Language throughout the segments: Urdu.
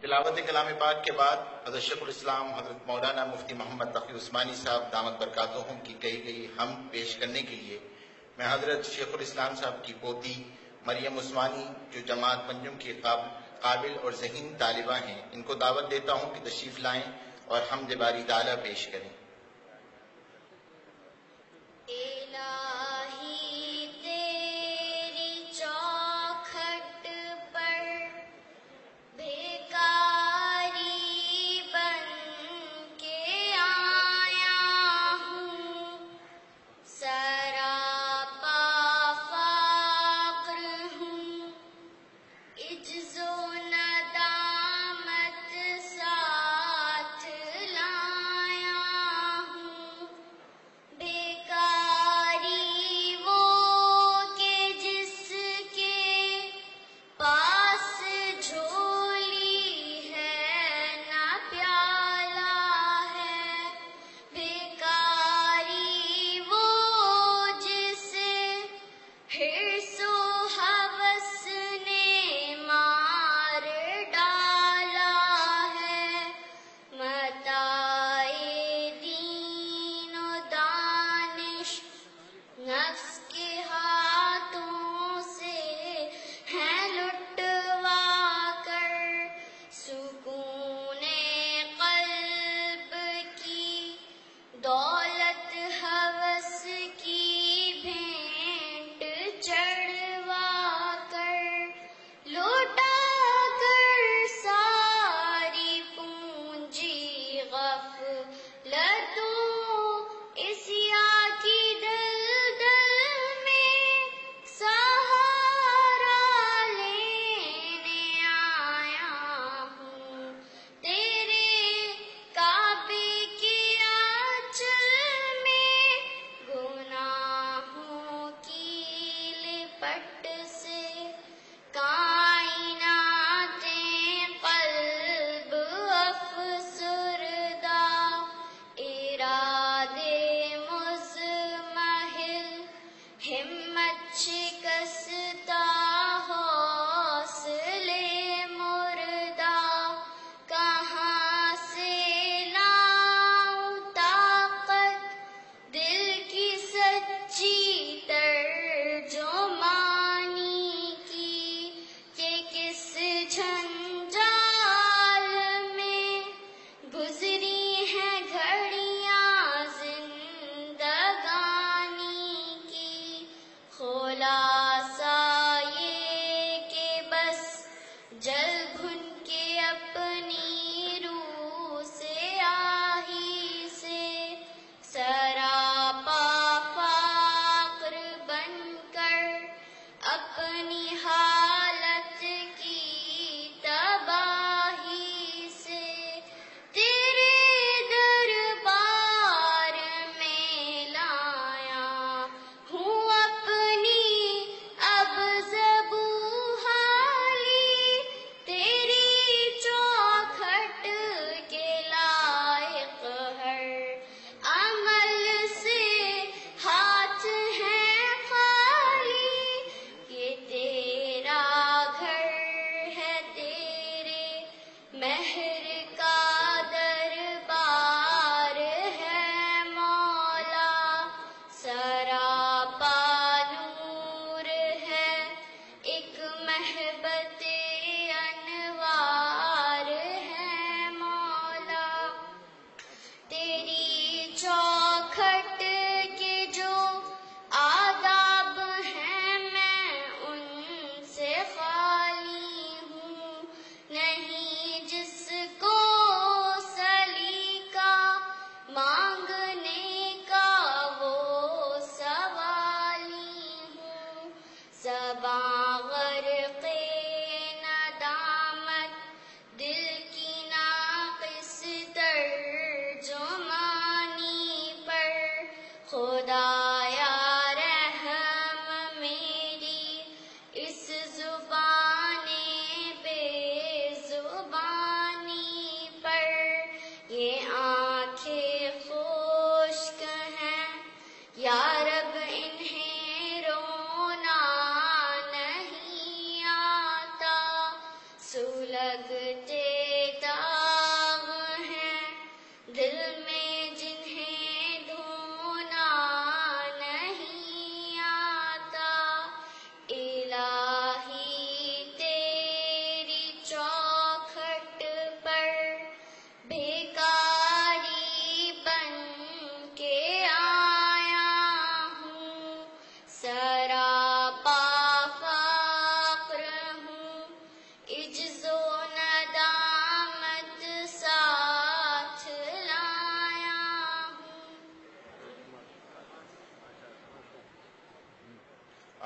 تلاوت کلام پاک کے بعد حضرت شیخ الاسلام حضرت مولانا مفتی محمد تقی عثمانی صاحب دامت برکاتہم کی کہی گئی حمد پیش کرنے کے لیے میں حضرت شیخ الاسلام صاحب کی پوتی مریم عثمانی جو جماعت منجم کی قابل اور ذہین طالبہ ہیں ان کو دعوت دیتا ہوں کہ تشریف لائیں اور حمد باری تعالیٰ پیش کریں۔ بیکار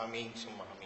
آمین ثم آمین۔